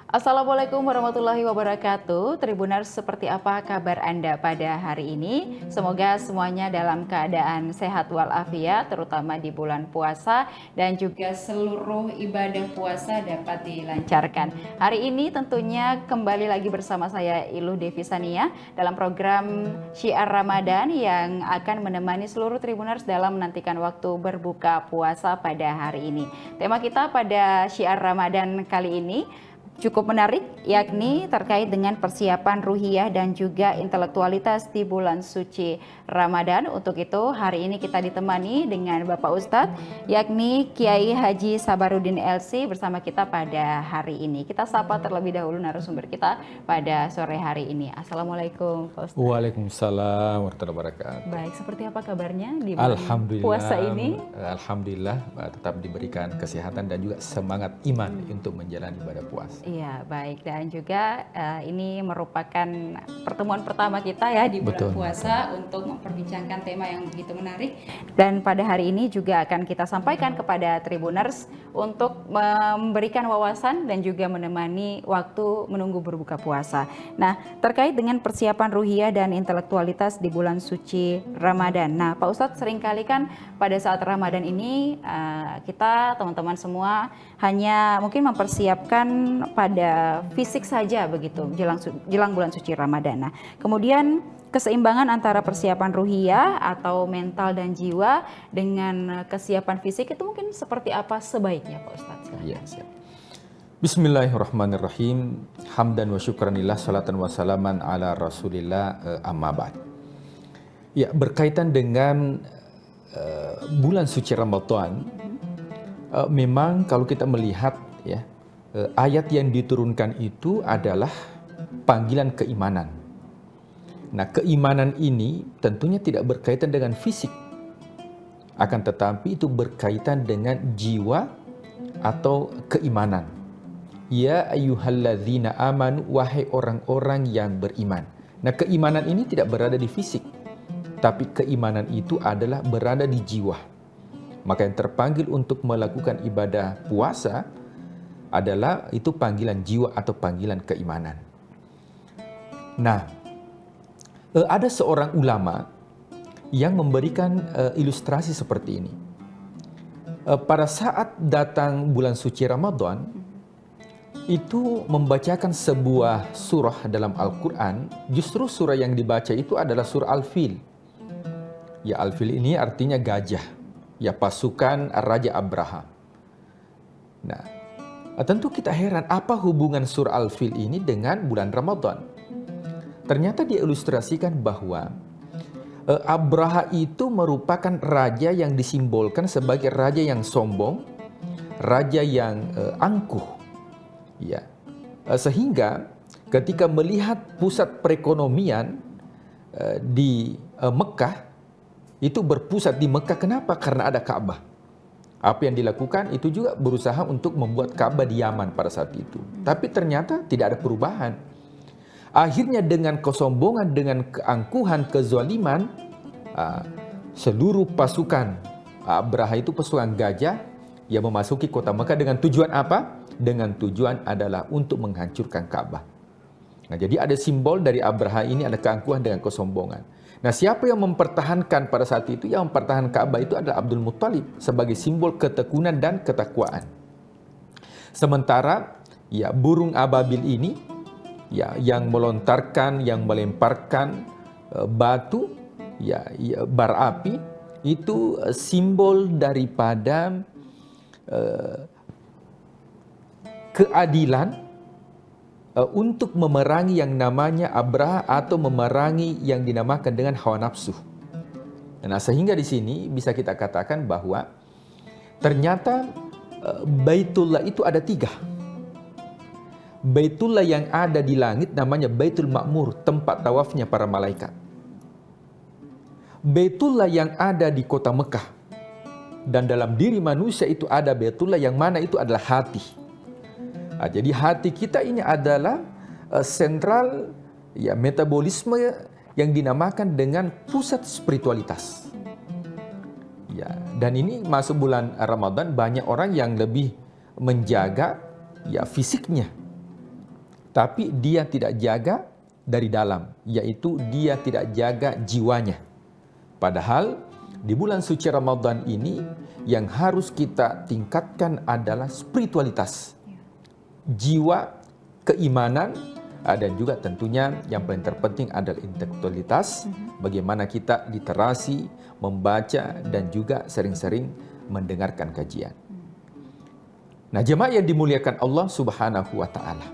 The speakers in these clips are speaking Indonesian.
Assalamualaikum warahmatullahi wabarakatuh. Tribuners, seperti apa kabar Anda pada hari ini? Semoga semuanya dalam keadaan sehat walafiat, terutama di bulan puasa dan juga seluruh ibadah puasa dapat dilancarkan. Hari ini tentunya kembali lagi bersama saya Iluh Devisania dalam program Syiar Ramadan yang akan menemani seluruh Tribuners dalam menantikan waktu berbuka puasa pada hari ini. Tema kita pada Syiar Ramadan kali ini cukup menarik, yakni terkait dengan persiapan ruhiyah dan juga intelektualitas di bulan suci Ramadan. Untuk itu hari ini kita ditemani dengan Bapak Ustadz, yakni Kiai Haji Sabarudin LC bersama kita pada hari ini. Kita sapa terlebih dahulu narasumber kita pada sore hari ini. Assalamualaikum Pak Ustadz. Waalaikumsalam warahmatullahi wabarakatuh. Baik, seperti apa kabarnya di bulan puasa ini? Alhamdulillah tetap diberikan kesehatan dan juga semangat iman untuk menjalani ibadah puasa. Iya, baik. Dan juga ini merupakan pertemuan pertama kita ya di bulan puasa untuk memperbincangkan tema yang begitu menarik. Dan pada hari ini juga akan kita sampaikan kepada Tribuners untuk memberikan wawasan dan juga menemani waktu menunggu berbuka puasa. Nah, terkait dengan persiapan ruhiyah dan intelektualitas di bulan suci Ramadan. Nah, Pak Ustadz, seringkali kan pada saat Ramadan ini kita teman-teman semua hanya mungkin mempersiapkan pada fisik saja begitu jelang bulan suci Ramadan. Nah, kemudian keseimbangan antara persiapan ruhiyah atau mental dan jiwa dengan kesiapan fisik itu mungkin seperti apa sebaiknya Pak Ustadz? Iya, siap. Bismillahirrahmanirrahim. Hamdan wa syukranillah, salatan wa salaman ala rasulillah, amma ba'd. Ya, berkaitan dengan bulan suci Ramadan, memang kalau kita melihat ya, ayat yang diturunkan itu adalah panggilan keimanan. Nah, keimanan ini tentunya tidak berkaitan dengan fisik, akan tetapi itu berkaitan dengan jiwa atau keimanan. Ya ayyuhalladzina amanu, wahai orang-orang yang beriman. Nah, keimanan ini tidak berada di fisik, tapi keimanan itu adalah berada di jiwa. Maka yang terpanggil untuk melakukan ibadah puasa adalah itu panggilan jiwa atau panggilan keimanan. Nah, ada seorang ulama yang memberikan ilustrasi seperti ini. Pada saat datang bulan suci Ramadan, itu membacakan sebuah surah dalam Al-Quran. Justru surah yang dibaca itu adalah surah Al-Fil. Ya, Al-Fil ini artinya gajah. Ya, pasukan Raja Abraha. Nah, tentu kita heran apa hubungan surah Al-Fil ini dengan bulan Ramadan. Ternyata diilustrasikan bahwa Abraha itu merupakan raja yang disimbolkan sebagai raja yang sombong, raja yang angkuh. Ya. Sehingga ketika melihat pusat perekonomian di Mekah, itu berpusat di Mekah. Kenapa? Karena ada Ka'bah. Apa yang dilakukan itu juga berusaha untuk membuat Ka'bah di Yaman pada saat itu. Tapi ternyata tidak ada perubahan. Akhirnya dengan kesombongan, dengan keangkuhan, kezaliman, seluruh pasukan Abraha itu pasukan gajah yang memasuki kota Mekah dengan tujuan apa? Dengan tujuan adalah untuk menghancurkan Ka'bah. Nah, jadi ada simbol dari Abraha ini, ada keangkuhan dengan kesombongan. Nah, siapa yang mempertahankan pada saat itu? Yang mempertahankan Ka'bah itu adalah Abdul Muttalib sebagai simbol ketekunan dan ketakwaan. Sementara ya burung ababil ini ya yang melontarkan, yang melemparkan batu ya bara api itu simbol daripada keadilan untuk memerangi yang namanya Abraha atau memerangi yang dinamakan dengan hawa nafsu. Nah, sehingga di sini bisa kita katakan bahwa ternyata Baitullah itu ada 3. Baitullah yang ada di langit namanya Baitul Ma'mur, tempat tawafnya para malaikat. Baitullah yang ada di kota Mekah. Dan dalam diri manusia itu ada Baitullah yang mana itu adalah hati. Nah, jadi hati kita ini adalah sentral ya metabolisme yang dinamakan dengan pusat spiritualitas. Ya, dan ini masuk bulan Ramadan banyak orang yang lebih menjaga ya fisiknya. tapi dia tidak jaga dari dalam, yaitu dia tidak jaga jiwanya. Padahal di bulan suci Ramadan ini yang harus kita tingkatkan adalah spiritualitas, jiwa, keimanan, dan juga tentunya yang paling terpenting adalah intelektualitas, bagaimana kita literasi, membaca, dan juga sering-sering mendengarkan kajian. Nah, jemaah yang dimuliakan Allah Subhanahu wa Ta'ala.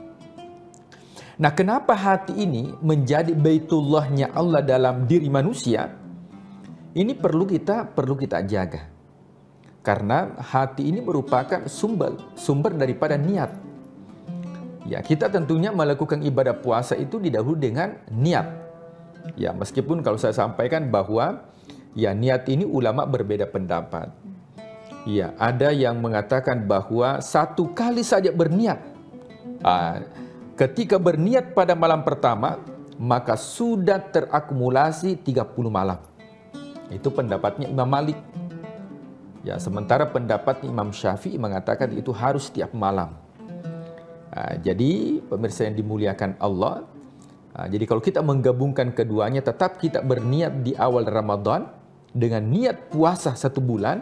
Nah, kenapa hati ini menjadi baitullahnya Allah dalam diri manusia? Ini perlu kita jaga. Karena hati ini merupakan sumber daripada niat. Ya, kita tentunya melakukan ibadah puasa itu didahului dengan niat. Ya, meskipun kalau saya sampaikan bahwa ya niat ini ulama berbeda pendapat. Ya, ada yang mengatakan bahwa 1 kali saja berniat. Ketika berniat pada malam pertama, maka sudah terakumulasi 30 malam. Itu pendapatnya Imam Malik. Ya, sementara pendapat Imam Syafi'i mengatakan itu harus setiap malam. Jadi pemirsa yang dimuliakan Allah, jadi kalau kita menggabungkan keduanya, tetap kita berniat di awal Ramadan dengan niat puasa 1 bulan,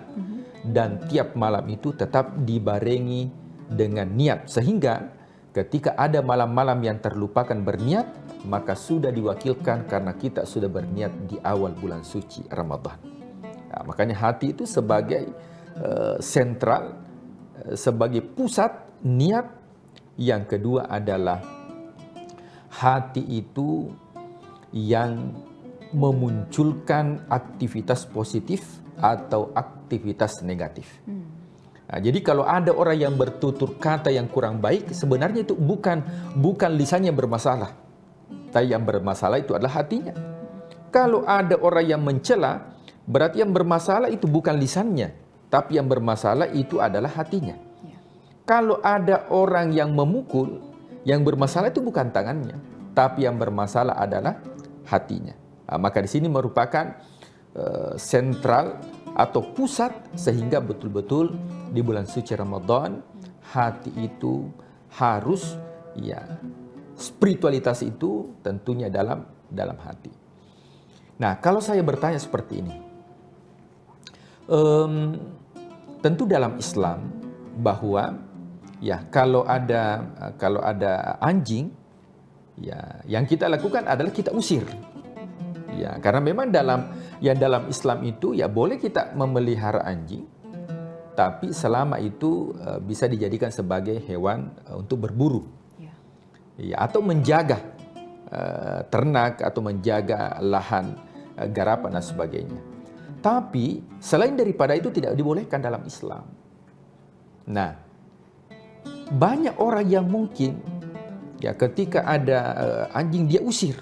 dan tiap malam itu tetap dibarengi dengan niat. Sehingga ketika ada malam-malam yang terlupakan berniat, maka sudah diwakilkan karena kita sudah berniat di awal bulan suci Ramadan. Nah, makanya hati itu sebagai sentral, sebagai pusat niat. Yang kedua adalah hati itu yang memunculkan aktivitas positif atau aktivitas negatif. Nah, jadi kalau ada orang yang bertutur kata yang kurang baik, sebenarnya itu bukan lisannya bermasalah, tapi yang bermasalah itu adalah hatinya. Kalau ada orang yang mencela, berarti yang bermasalah itu bukan lisannya, tapi yang bermasalah itu adalah hatinya. Kalau ada orang yang memukul, yang bermasalah itu bukan tangannya, tapi yang bermasalah adalah hatinya. Nah, maka di sini merupakan sentral atau pusat, sehingga betul-betul di bulan suci Ramadan hati itu harus, ya, spiritualitas itu tentunya dalam hati. Nah, kalau saya bertanya seperti ini, tentu dalam Islam bahwa ya kalau ada anjing, ya yang kita lakukan adalah kita usir. Ya, karena memang dalam Islam itu ya boleh kita memelihara anjing, tapi selama itu bisa dijadikan sebagai hewan untuk berburu, ya, atau menjaga ternak atau menjaga lahan garapan dan sebagainya. Tapi selain daripada itu tidak dibolehkan dalam Islam. Nah, banyak orang yang mungkin ya ketika ada anjing dia usir.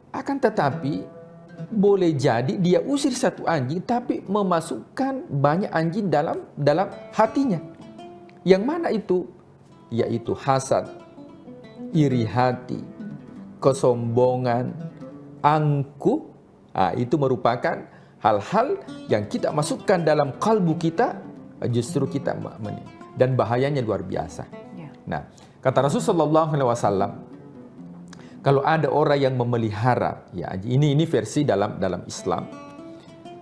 Akan tetapi boleh jadi dia usir 1 anjing tapi memasukkan banyak anjing dalam hatinya. Yang mana itu? Yaitu hasad, iri hati, kesombongan, angkuh. Itu merupakan hal-hal yang kita masukkan dalam kalbu kita, justru kita dan bahayanya luar biasa. Nah, kata Rasulullah SAW, kalau ada orang yang memelihara, ya ini versi dalam Islam,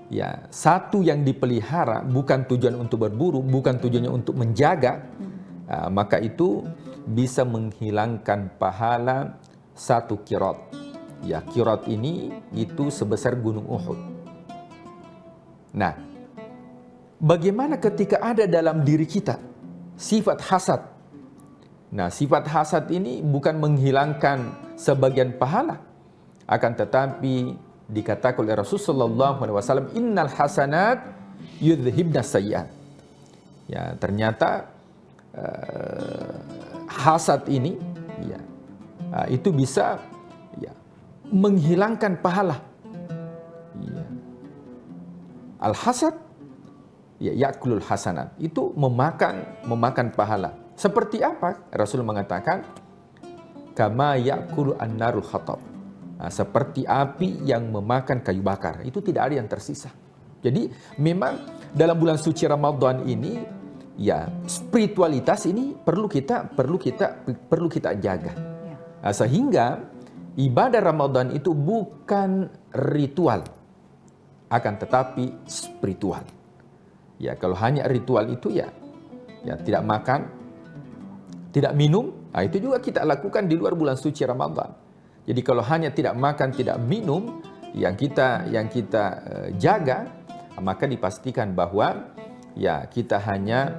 ya satu yang dipelihara bukan tujuan untuk berburu, bukan tujuannya untuk menjaga, maka itu bisa menghilangkan pahala 1 qirat. Ya, qirat ini itu sebesar gunung Uhud. Nah, bagaimana ketika ada dalam diri kita sifat hasad? Nah, sifat hasad ini bukan menghilangkan sebagian pahala, akan tetapi dikatakan oleh Rasulullah SAW, innal hasanat yudhibna sayyi'at. Ya, ternyata hasad ini ya itu bisa ya menghilangkan pahala. Ya. Al hasad ya yakulul hasanat, itu memakan pahala. Seperti apa? Rasul mengatakan, kama yakulu an-narul khatab. Seperti api yang memakan kayu bakar. Itu tidak ada yang tersisa. Jadi memang dalam bulan suci Ramadan ini ya spiritualitas ini perlu kita jaga. Sehingga ibadah Ramadan itu bukan ritual, akan tetapi spiritual. Ya, kalau hanya ritual itu ya tidak makan, tidak minum, itu juga kita lakukan di luar bulan suci Ramadan. Jadi kalau hanya tidak makan, tidak minum yang kita jaga, maka dipastikan bahwa ya kita hanya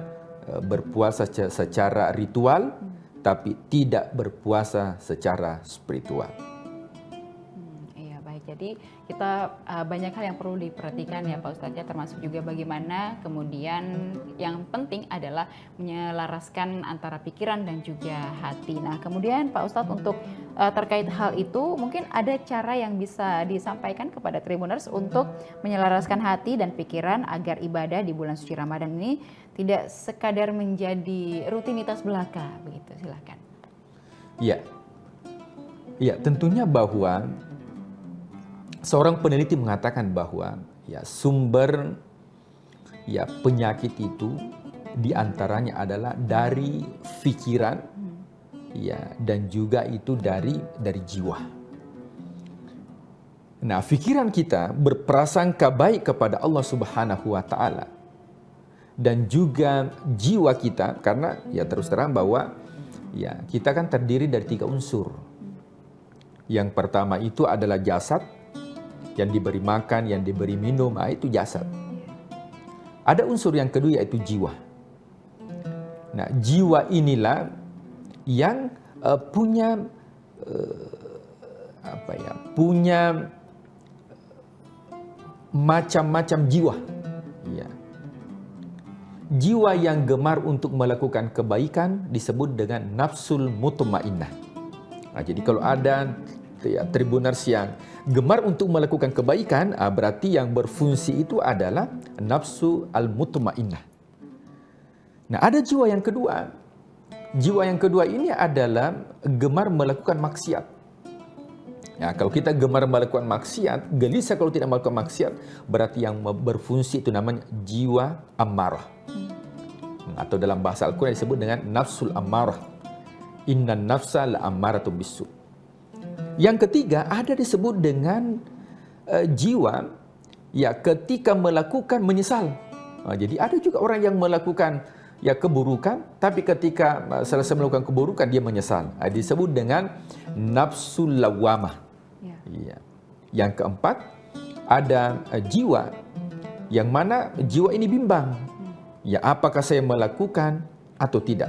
berpuasa secara ritual, tapi tidak berpuasa secara spiritual. Iya, baik. Jadi kita banyak hal yang perlu diperhatikan ya Pak Ustadz ya, termasuk juga bagaimana kemudian yang penting adalah menyelaraskan antara pikiran dan juga hati. Nah kemudian Pak Ustadz untuk terkait hal itu mungkin ada cara yang bisa disampaikan kepada Tribuners untuk menyelaraskan hati dan pikiran agar ibadah di bulan suci Ramadan ini tidak sekadar menjadi rutinitas belaka begitu, silakan. Ya, tentunya bahwa seorang peneliti mengatakan bahwa ya sumber ya penyakit itu diantaranya adalah dari pikiran ya dan juga itu dari jiwa. Nah, pikiran kita berprasangka baik kepada Allah Subhanahu wa taala dan juga jiwa kita, karena ya terus terang bahwa ya kita kan terdiri dari 3 unsur. Yang pertama itu adalah jasad, yang diberi makan, yang diberi minum, itu jasad. Ada unsur yang kedua yaitu jiwa. Nah, jiwa inilah yang punya macam-macam jiwa. Ya. Jiwa yang gemar untuk melakukan kebaikan disebut dengan nafsul mutmainnah. Nah, jadi kalau ada Tribuners yang gemar untuk melakukan kebaikan, berarti yang berfungsi itu adalah nafsu al-mutmainnah. Nah, ada jiwa yang kedua. Jiwa yang kedua ini adalah gemar melakukan maksiat. Ya, kalau kita gemar melakukan maksiat, gelisah kalau tidak melakukan maksiat, berarti yang berfungsi itu namanya jiwa ammarah. Atau dalam bahasa Al-Quran disebut dengan nafsul ammarah. Innan nafsa la'ammaratu bisu. Yang ketiga ada disebut dengan jiwa ya ketika melakukan menyesal. Jadi ada juga orang yang melakukan ya keburukan, tapi ketika selesai melakukan keburukan dia menyesal. Disebut dengan nafsul lawamah. Ya. Yang keempat ada jiwa yang mana jiwa ini bimbang. Ya, apakah saya melakukan atau tidak?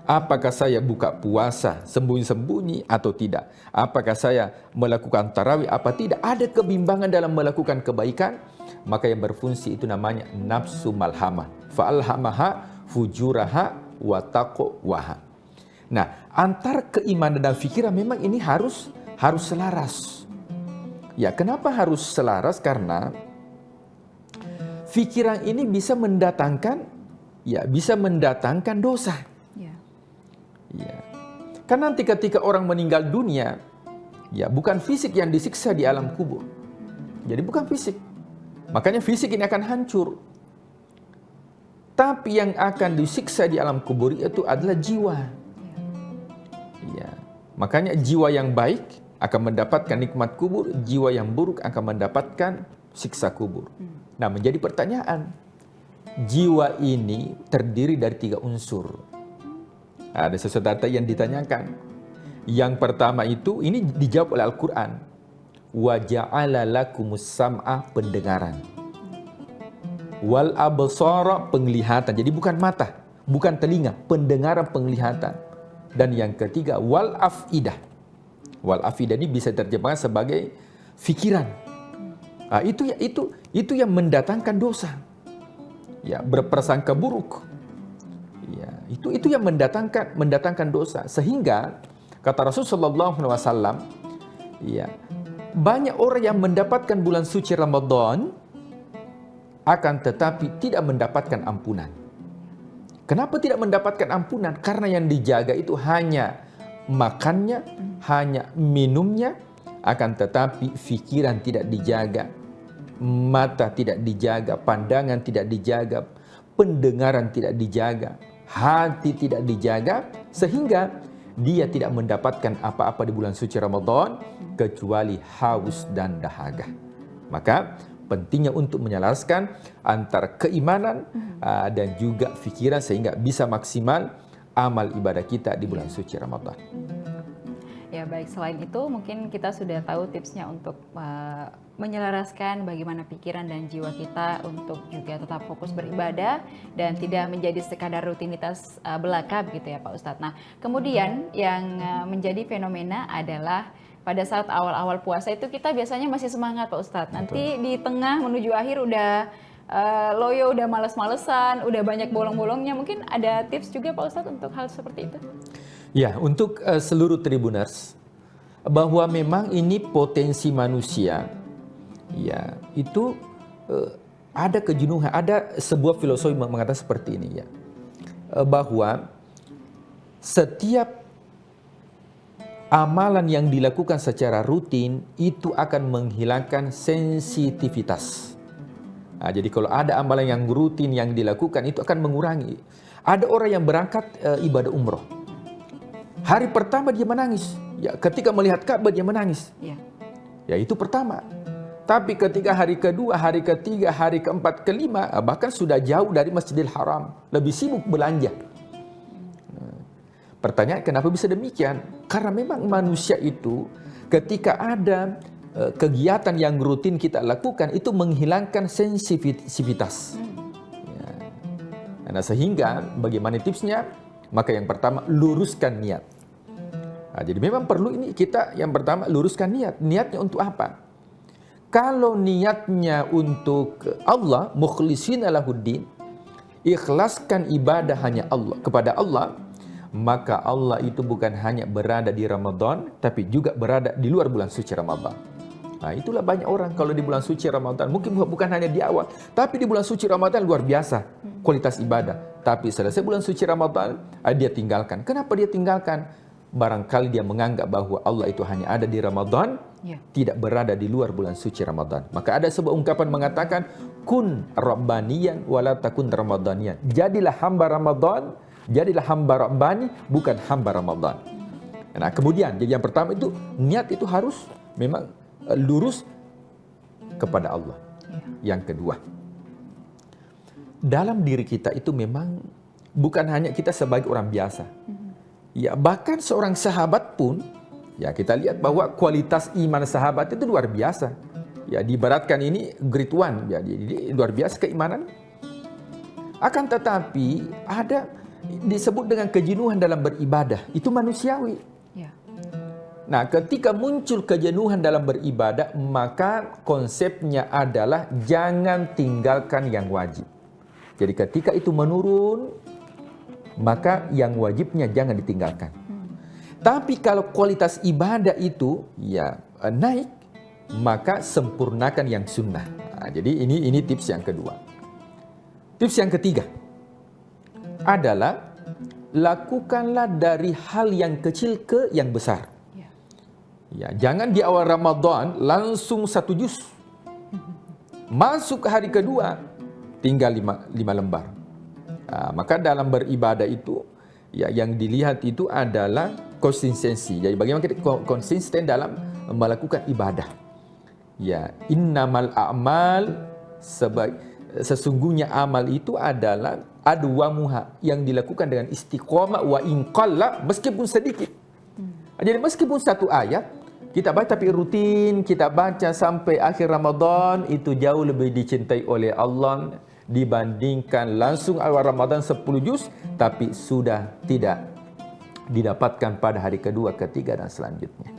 Apakah saya buka puasa sembunyi-sembunyi atau tidak? Apakah saya melakukan tarawih apa tidak? Ada kebimbangan dalam melakukan kebaikan, maka yang berfungsi itu namanya nafsu malhamah. Fa'alhamaha fujuraha wa taqwaha. Nah, antar keimanan dan fikiran memang ini harus selaras. Ya, kenapa harus selaras? Karena fikiran ini bisa mendatangkan dosa. Ya. Kan nanti ketika orang meninggal dunia, ya bukan fisik yang disiksa di alam kubur. Jadi bukan fisik. Makanya fisik ini akan hancur. Tapi yang akan disiksa di alam kubur itu adalah jiwa. Ya. Makanya jiwa yang baik akan mendapatkan nikmat kubur, jiwa yang buruk akan mendapatkan siksa kubur. Nah, menjadi pertanyaan, jiwa ini terdiri dari 3 unsur. Ada sesuatu data yang ditanyakan. Yang pertama itu, ini dijawab oleh Al-Quran. Wa ja'ala lakumus sam'a, pendengaran. Wal absara, penglihatan. Jadi bukan mata, bukan telinga, pendengaran, penglihatan. Dan yang ketiga, wal afidah. Wal afidah ini bisa terjemahkan sebagai fikiran. Itu yang mendatangkan dosa. Ya, berprasangka buruk. Ya, itu yang mendatangkan dosa. Sehingga kata Rasulullah SAW, ya, banyak orang yang mendapatkan bulan suci Ramadan akan tetapi tidak mendapatkan ampunan. Kenapa tidak mendapatkan ampunan? Karena yang dijaga itu hanya makannya, hanya minumnya, akan tetapi fikiran tidak dijaga, mata tidak dijaga, pandangan tidak dijaga, pendengaran tidak dijaga, hati tidak dijaga, sehingga dia tidak mendapatkan apa-apa di bulan suci Ramadan kecuali haus dan dahaga. Maka pentingnya untuk menyelaraskan antara keimanan dan juga fikiran sehingga bisa maksimal amal ibadah kita di bulan suci Ramadan. Ya baik, selain itu mungkin kita sudah tahu tipsnya untuk menyelaraskan bagaimana pikiran dan jiwa kita untuk juga tetap fokus beribadah dan tidak menjadi sekadar rutinitas belaka begitu ya Pak Ustadz. Nah kemudian yang menjadi fenomena adalah pada saat awal-awal puasa itu kita biasanya masih semangat Pak Ustadz. Nanti di tengah menuju akhir udah loyo, udah males-malesan, udah banyak bolong-bolongnya. Mungkin ada tips juga Pak Ustadz untuk hal seperti itu? Ya, untuk seluruh Tribuners, bahwa memang ini potensi manusia, ya itu ada kejenuhan, ada sebuah filosofi mengatakan seperti ini ya, bahwa setiap amalan yang dilakukan secara rutin itu akan menghilangkan sensitivitas. Nah, jadi kalau ada amalan yang rutin yang dilakukan itu akan mengurangi. Ada orang yang berangkat ibadah umroh. Hari pertama dia menangis. Ya, ketika melihat Ka'bah dia menangis. Ya itu pertama. Tapi ketika hari kedua, hari ketiga, hari keempat, kelima, bahkan sudah jauh dari Masjidil Haram, lebih sibuk belanja. Pertanyaan kenapa bisa demikian? Karena memang manusia itu ketika ada kegiatan yang rutin kita lakukan itu menghilangkan sensitivitas. Ya. Nah, sehingga bagaimana tipsnya? Maka yang pertama luruskan niat. Nah, jadi memang perlu ini kita yang pertama luruskan niat. Niatnya untuk apa? Kalau niatnya untuk Allah, mukhlishina lahuddin, ikhlaskan ibadah hanya Allah kepada Allah, maka Allah itu bukan hanya berada di Ramadan, tapi juga berada di luar bulan suci Ramadan. Nah, itulah banyak orang kalau di bulan suci Ramadan, mungkin bukan hanya di awal, tapi di bulan suci Ramadan luar biasa kualitas ibadah. Tapi selesai bulan suci Ramadan, dia tinggalkan. Kenapa dia tinggalkan? Barangkali dia menganggap bahwa Allah itu hanya ada di Ramadan, tidak berada di luar bulan suci Ramadan. Maka ada sebuah ungkapan mengatakan, kun rabbaniyan wala takun ramadaniyan. Jadilah hamba Ramadan, jadilah hamba Rabbani, bukan hamba Ramadan. Nah, kemudian jadi yang pertama itu niat itu harus memang lurus kepada Allah. Yang kedua, dalam diri kita itu memang bukan hanya kita sebagai orang biasa. Ya, bahkan seorang sahabat pun, ya kita lihat bahwa kualitas iman sahabat itu luar biasa. Ya, diibaratkan ini grade 1, ya, jadi luar biasa keimanan. Akan tetapi ada disebut dengan kejenuhan dalam beribadah, itu manusiawi. Nah, ketika muncul kejenuhan dalam beribadah, maka konsepnya adalah jangan tinggalkan yang wajib. Jadi ketika itu menurun, maka yang wajibnya jangan ditinggalkan. Tapi kalau kualitas ibadah itu ya naik, maka sempurnakan yang sunnah. Nah, jadi ini tips yang kedua. Tips yang ketiga adalah lakukanlah dari hal yang kecil ke yang besar. Ya, jangan di awal Ramadan langsung 1 juz. Masuk ke hari kedua tinggal 5 lembar. Maka dalam beribadah itu ya yang dilihat itu adalah konsistensi. Jadi bagaimana kita konsisten dalam melakukan ibadah. Ya, innamal a'mal sesungguhnya amal itu adalah adwamuha yang dilakukan dengan istiqomah wa in qalla, meskipun sedikit. Jadi meskipun 1 ayat kita baca tapi rutin kita baca sampai akhir Ramadan, itu jauh lebih dicintai oleh Allah dibandingkan langsung awal Ramadan 10 juz tapi sudah tidak didapatkan pada hari kedua, ketiga dan selanjutnya.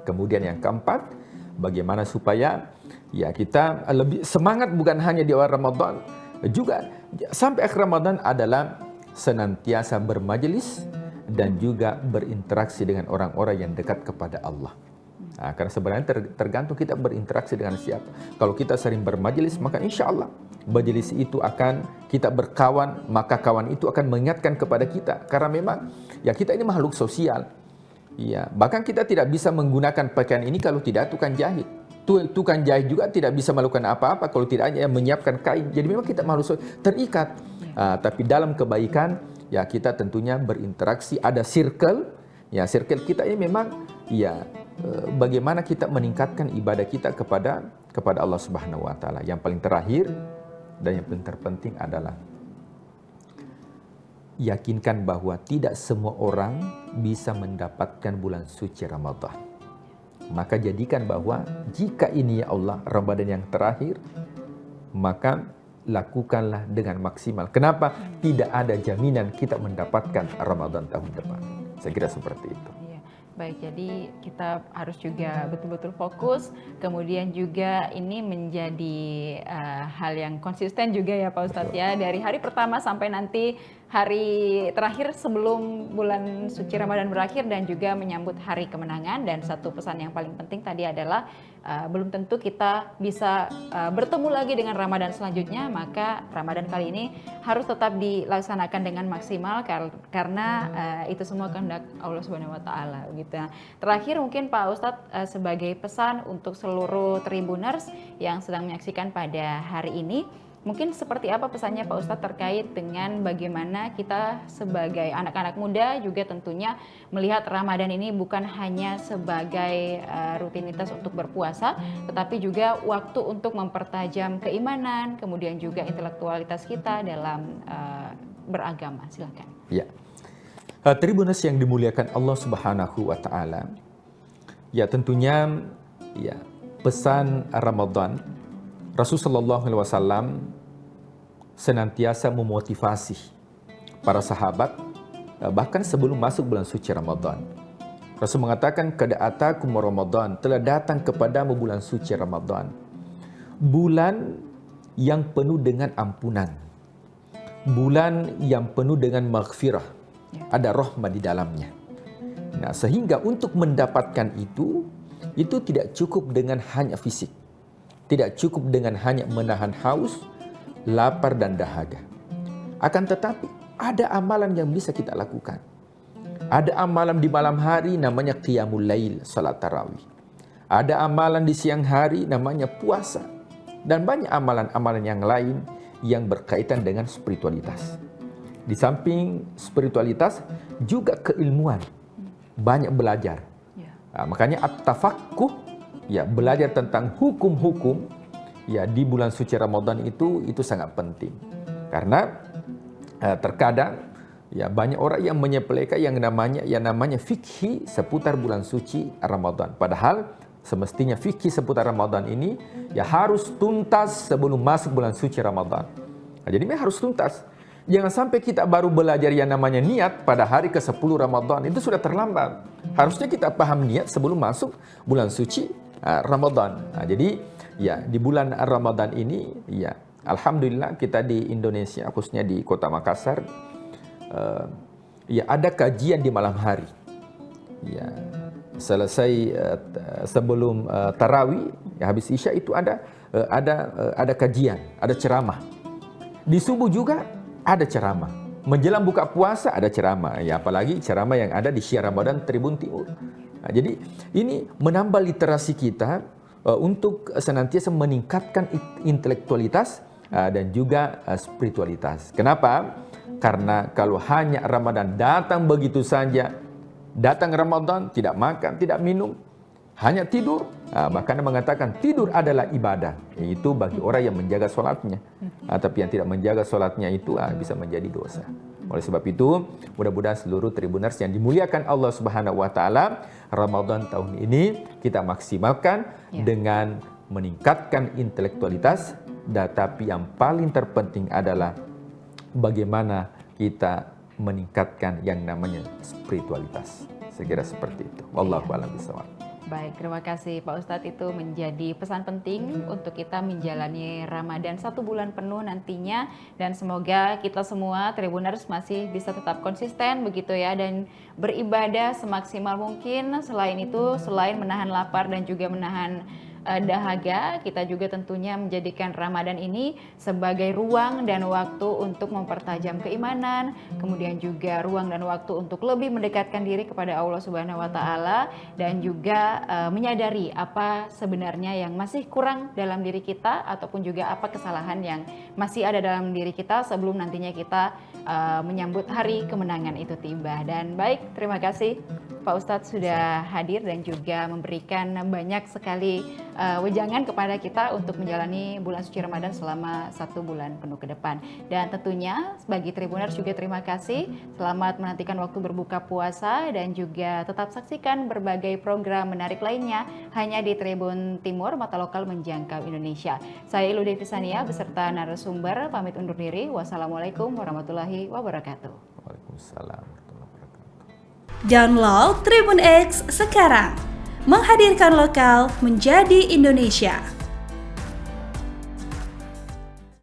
Kemudian yang keempat, bagaimana supaya ya kita lebih semangat bukan hanya di awal Ramadan, juga sampai akhir Ramadan adalah senantiasa bermajelis dan juga berinteraksi dengan orang-orang yang dekat kepada Allah. Nah, karena sebenarnya tergantung kita berinteraksi dengan siapa. Kalau kita sering bermajelis, maka insya Allah majelis itu akan kita berkawan, maka kawan itu akan mengingatkan kepada kita. Karena memang ya kita ini makhluk sosial. Ya, bahkan kita tidak bisa menggunakan pakaian ini kalau tidak tukang jahit. Tukang jahit juga tidak bisa melakukan apa-apa kalau tidak hanya menyiapkan kain. Jadi memang kita makhluk sosial, terikat. Tapi dalam kebaikan, ya kita tentunya berinteraksi, ada circle. Ya, circle kita ini memang ya bagaimana kita meningkatkan ibadah kita kepada Allah Subhanahu wa taala. Yang paling terakhir dan yang paling terpenting adalah yakinkan bahwa tidak semua orang bisa mendapatkan bulan suci Ramadan. Maka jadikan bahwa jika ini ya Allah Ramadan yang terakhir, maka lakukanlah dengan maksimal. Kenapa? Tidak ada jaminan kita mendapatkan Ramadan tahun depan. Saya kira seperti itu. Baik, jadi kita harus juga betul-betul fokus, kemudian juga ini menjadi hal yang konsisten juga ya Pak Ustadz ya, dari hari pertama sampai nanti hari terakhir sebelum bulan suci Ramadan berakhir dan juga menyambut hari kemenangan. Dan satu pesan yang paling penting tadi adalah belum tentu kita bisa bertemu lagi dengan Ramadan selanjutnya, maka Ramadan kali ini harus tetap dilaksanakan dengan maksimal karena itu semua kehendak Allah Subhanahu wa taala gitu. Nah, terakhir mungkin Pak Ustadz sebagai pesan untuk seluruh Tribuners yang sedang menyaksikan pada hari ini, mungkin seperti apa pesannya Pak Ustadz terkait dengan bagaimana kita sebagai anak-anak muda juga tentunya melihat Ramadan ini bukan hanya sebagai rutinitas untuk berpuasa, tetapi juga waktu untuk mempertajam keimanan, kemudian juga intelektualitas kita dalam beragama. Silakan. Ya. Tribuners yang dimuliakan Allah Subhanahu wa taala. Ya, tentunya ya pesan Ramadan Rasulullah SAW senantiasa memotivasi para sahabat bahkan sebelum masuk bulan suci Ramadan. Rasul mengatakan, "Qad atakum Ramadan," telah datang kepadamu bulan suci Ramadan. Bulan yang penuh dengan ampunan. Bulan yang penuh dengan maghfirah. Ada rahmat di dalamnya. Nah, sehingga untuk mendapatkan itu tidak cukup dengan hanya fisik. Tidak cukup dengan hanya menahan haus, lapar dan dahaga. Akan tetapi ada amalan yang bisa kita lakukan. Ada amalan di malam hari namanya qiyamul lail, salat tarawih. Ada amalan di siang hari namanya puasa. Dan banyak amalan-amalan yang lain yang berkaitan dengan spiritualitas. Di samping spiritualitas juga keilmuan. Banyak belajar. Makanya at-tafaqquh, ya belajar tentang hukum-hukum ya di bulan suci Ramadan itu sangat penting. Karena terkadang ya banyak orang yang menyepelekan yang namanya fikih seputar bulan suci Ramadan. Padahal semestinya fikih seputar Ramadan ini ya harus tuntas sebelum masuk bulan suci Ramadan. Nah, jadi memang harus tuntas. Jangan sampai kita baru belajar yang namanya niat pada hari ke-10 Ramadan. Itu sudah terlambat. Harusnya kita paham niat sebelum masuk bulan suci Ramadan. Nah, jadi ya di bulan Ramadan ini ya alhamdulillah kita di Indonesia khususnya di Kota Makassar ya ada kajian di malam hari. Ya selesai sebelum tarawih ya habis Isya itu ada kajian, ada ceramah. Di subuh juga ada ceramah. Menjelang buka puasa ada ceramah. Ya, apalagi ceramah yang ada di Syiar Ramadan Tribun Timur. Nah, jadi ini menambah literasi kita untuk senantiasa meningkatkan intelektualitas dan juga spiritualitas. Kenapa? Karena kalau hanya Ramadan datang begitu saja, datang Ramadan tidak makan, tidak minum, hanya tidur, bahkan mengatakan tidur adalah ibadah, yaitu bagi orang yang menjaga sholatnya. Tapi yang tidak menjaga sholatnya itu bisa menjadi dosa. Oleh sebab itu, mudah-mudahan seluruh Tribuners yang dimuliakan Allah Subhanahu wa taala, Ramadan tahun ini kita maksimalkan dengan meningkatkan intelektualitas, tapi yang paling terpenting adalah bagaimana kita meningkatkan yang namanya spiritualitas. Saya kira seperti itu. Wallahu a'lam bishawab. Baik, terima kasih Pak Ustadz, itu menjadi pesan penting untuk kita menjalani Ramadan 1 bulan penuh nantinya, dan semoga kita semua Tribuners masih bisa tetap konsisten begitu ya, dan beribadah semaksimal mungkin. Selain itu, selain menahan lapar dan juga menahan dahaga, kita juga tentunya menjadikan Ramadan ini sebagai ruang dan waktu untuk mempertajam keimanan, kemudian juga ruang dan waktu untuk lebih mendekatkan diri kepada Allah Subhanahu wa taala, dan juga menyadari apa sebenarnya yang masih kurang dalam diri kita, ataupun juga apa kesalahan yang masih ada dalam diri kita sebelum nantinya kita menyambut hari kemenangan itu tiba. Dan baik, terima kasih Pak Ustadz sudah hadir dan juga memberikan banyak sekali wejangan kepada kita untuk menjalani bulan suci Ramadan selama 1 bulan penuh ke depan. Dan tentunya bagi Tribuners juga terima kasih. Selamat menantikan waktu berbuka puasa dan juga tetap saksikan berbagai program menarik lainnya hanya di Tribun Timur, mata lokal menjangkau Indonesia. Saya Ilu Devi Sania beserta narasumber pamit undur diri. Wassalamualaikum warahmatullahi wabarakatuh. Waalaikumsalam warahmatullahi wabarakatuh. Download Tribun X sekarang, menghadirkan lokal menjadi Indonesia.